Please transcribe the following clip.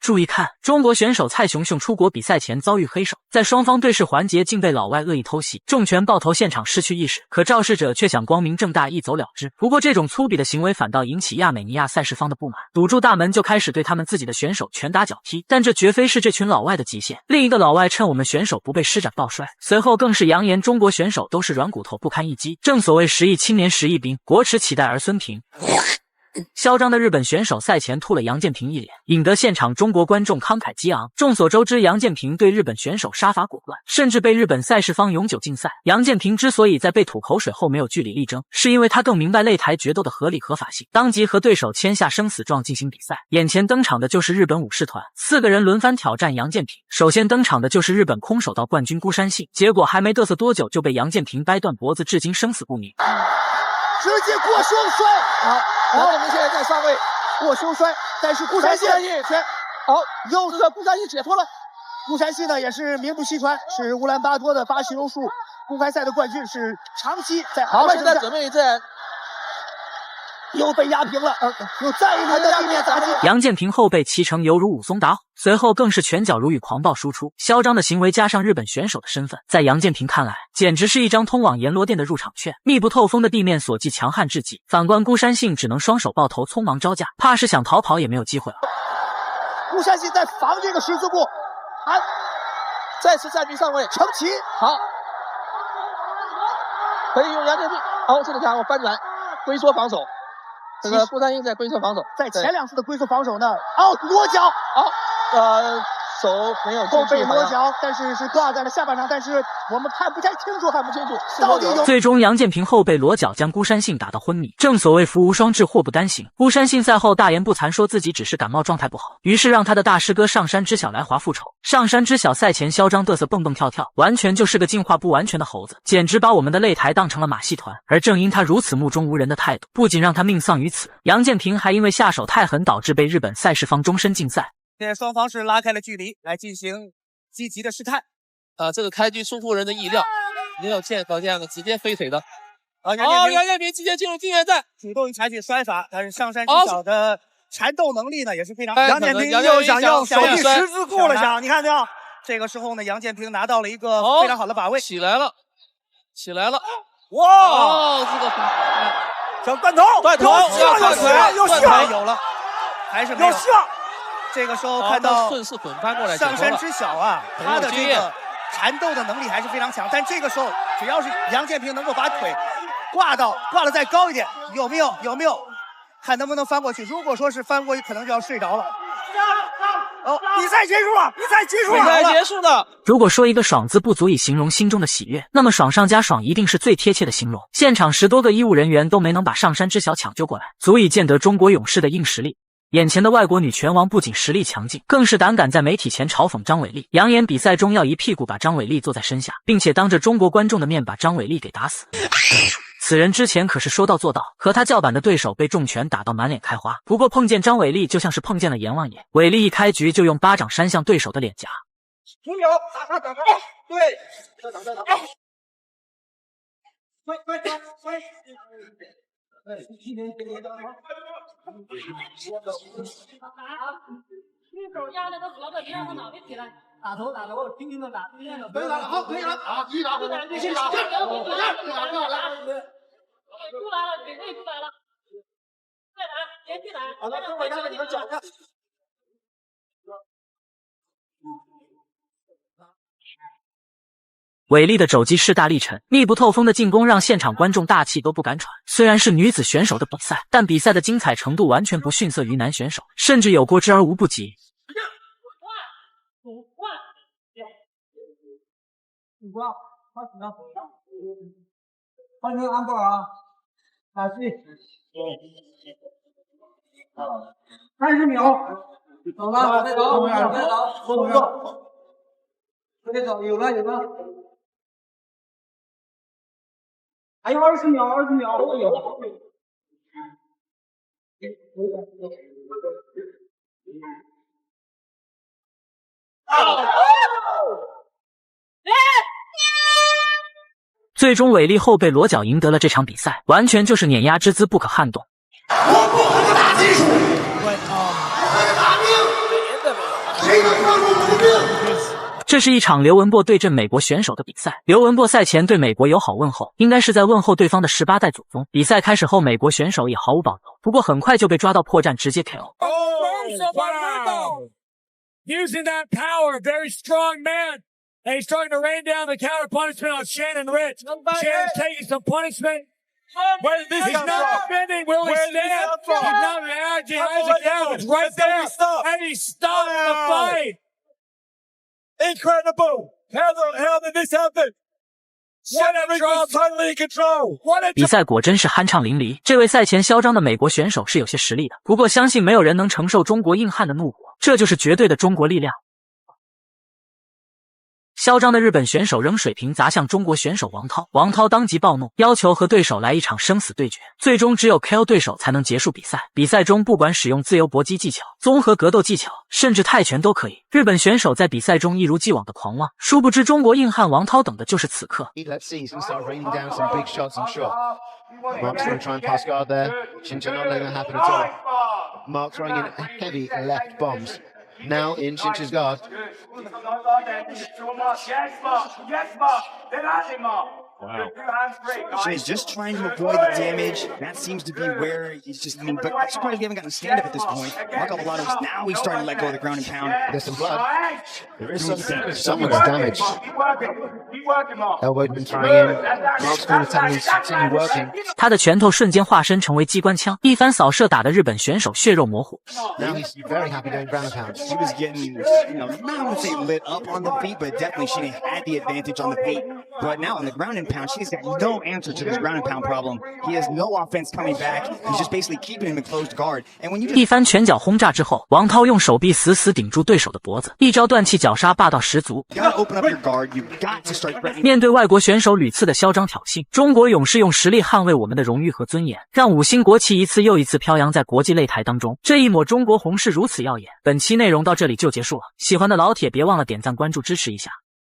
注意看，中国选手蔡雄雄出国比赛前遭遇黑手，在双方对视环节竟被老外恶意偷袭，重拳爆头，现场失去意识。可肇事者却想光明正大一走了之。不过这种粗鄙的行为反倒引起亚美尼亚赛事方的不满，堵住大门就开始对他们自己的选手拳打脚踢。但这绝非是这群老外的极限。另一个老外趁我们选手不备施展抱摔，随后更是扬言中国选手都是软骨头不堪一击。正所谓10亿青年10亿兵，国耻岂待儿孙平。嚣张的日本选手赛前吐了杨建平一脸，引得现场中国观众慷慨激昂。众所周知，杨建平对日本选手杀伐果断，甚至被日本赛事方永久禁赛。杨建平之所以在被吐口水后没有据理力争，是因为他更明白擂台决斗的合理合法性，当即和对手签下生死状进行比赛。眼前登场的就是日本武士团，4个人轮番挑战杨建平。首先登场的就是日本空手道冠军孤山信，结果还没嘚瑟多久就被杨建平掰断脖子，至今生死不明。直接过胸摔，好，然后我们现在在上位过胸摔，但是顾山信拳，好，又是顾山信解脱了。顾山信呢也是名不虚传，是乌兰巴托的巴西柔术公开赛的冠军，是长期在海外征战。好，现在准备在。又被压平了，又再一轮的地面砸击。杨建平后背骑乘犹如武松打虎，随后更是拳脚如雨狂暴输出，嚣张的行为加上日本选手的身份，在杨建平看来，简直是一张通往阎罗殿的入场券。密不透风的地面锁技强悍至极，反观孤山信只能双手抱头，匆忙招架，怕是想逃跑也没有机会了。孤山信在防这个十字步，再次站立上位，成旗，好，可以用杨建平，好，这个家伙翻转龟缩防守。这个顾山信在龟缩防守，在前2次的龟缩防守呢，裸脚，手没有后背裸脚，但是是挂在了下半场，但是我们看不太清楚，到底有。最终杨建平后背裸脚将孤山信打到昏迷。正所谓福无双至，祸不单行。孤山信赛后大言不惭说自己只是感冒状态不好，于是让他的大师哥上山知晓来华复仇。上山知晓赛前嚣张嘚瑟蹦蹦跳跳，完全就是个进化不完全的猴子，简直把我们的擂台当成了马戏团。而正因他如此目中无人的态度，不仅让他命丧于此，杨建平还因为下手太狠导致被日本赛事方终身禁赛。现在双方是拉开了距离来进行积极的试探，这个开局出乎人的意料，没有见到这样的直接飞腿的。杨建平直接进入近缘战，主动采取摔法，但是上山知晓的缠斗能力呢也是非常。杨建平又想用手臂十字固了，想你看没有？这个时候呢，杨建平拿到了一个非常好的把位，起来了，哇！这个小断头，有希望，有了，还是没有希望。这个时候看到顺势滚翻过来，上山知晓他的这个缠斗的能力还是非常强。但这个时候，只要是杨建平能够把腿挂得再高一点，有没有？看能不能翻过去。如果说是翻过去，可能就要睡着了。比赛结束了。如果说一个爽字不足以形容心中的喜悦，那么爽上加爽一定是最贴切的形容。现场10多个医务人员都没能把上山知晓抢救过来，足以见得中国勇士的硬实力。眼前的外国女拳王不仅实力强劲，更是胆敢在媒体前嘲讽张伟丽，扬言比赛中要一屁股把张伟丽坐在身下，并且当着中国观众的面把张伟丽给打死。此人之前可是说到做到，和他叫板的对手被重拳打到满脸开花。不过碰见张伟丽就像是碰见了阎王爷，伟丽一开局就用巴掌扇向对手的脸颊。停脚，打，对，再打，摔。你手压那个胳膊，别让他脑袋起来。打头，轻轻的打，可以打了，好，可以了，好，继续打，出来了，腿内出来了，再打，连续打。好的，等会看看你们脚下。伟丽的肘击势大力沉，密不透风的进攻让现场观众大气都不敢喘。虽然是女子选手的比赛，但比赛的精彩程度完全不逊色于男选手，甚至有过之而无不及。欢迎安保啊！打击，30秒，走了，再走，后走，再走，有了。还有20秒，有了。最终伟丽后背裸脚赢得了这场比赛，完全就是碾压之姿不可撼动。我不和他打技术，我和他打命。这是一场刘文博对阵美国选手的比赛。刘文博赛前对美国友好问候，应该是在问候对方的18代祖宗。比赛开始后，美国选手也毫无保留，不过很快就被抓到破绽，直接 KO。Wow. Using that power, very strong man. And he's starting to rain down the counter punishment on Shannon Rich. Shannon's taking some punishment. Where did this He's come not from? defending. Will he Where did this stand? come from? He's not reacting. Has a count. It's right Let's go, there. we stop. And he stopped the Wow. fight. Incredible! How the hell did this happen? Shannon was totally in control. What a 比赛果真是酣畅淋漓，这位赛前嚣张的美国选手是有些实力的，不过相信没有人能承受中国硬汉的怒火，这就是绝对的中国力量。嚣张的日本选手扔水瓶砸向中国选手王涛，王涛当即暴怒，要求和对手来一场生死对决，最终只有 KO 对手才能结束比赛。比赛中不管使用自由搏击技巧、综合格斗技巧，甚至泰拳都可以。日本选手在比赛中一如既往的狂妄，殊不知中国硬汉王涛等的就是此刻。 Let's see, he's going to start raining down some big shots, I'm sure. Mark's going to try and pass guard there. Shinchan not letting that happen at all. Mark throwing in heavy left bombs. Now in Shinchan's guard. Wow. He's just trying to avoid the damage. That seems to be where he's just, but I'm surprised we haven't gotten a stand-up at this point. Mark Alvarado, now he's starting to let go of the ground and pound. There's some blood. There is some damage. Someone's damaged. Elbow's been trying in. Mark's going to tell him to continue working. 他的拳头瞬间化身成为机关枪，一番扫射打得日本选手血肉模糊。 Now he's very happy doing ground and pound. He was getting, not to say lit up on the feet, but definitely she had the advantage on the feet. But now on the ground and pound, she's got no answer to this ground and pound problem. He has no offense coming back. He's just basically keeping him in closed guard. And when you just 一番拳脚轰炸之后，王涛用手臂死死顶住对手的脖子，一招断气绞杀霸道十足。 gotta open up your guard, you've got to start threatening. 面对外国选手屡次的嚣张挑衅，中国勇士用实力捍卫我们的荣誉和尊严，让5星国旗一次又一次飘扬在国际擂台当中。这一抹中国红是如此耀眼。本期内容到这里就结束了，喜欢的老铁别忘了点赞关注支持一下。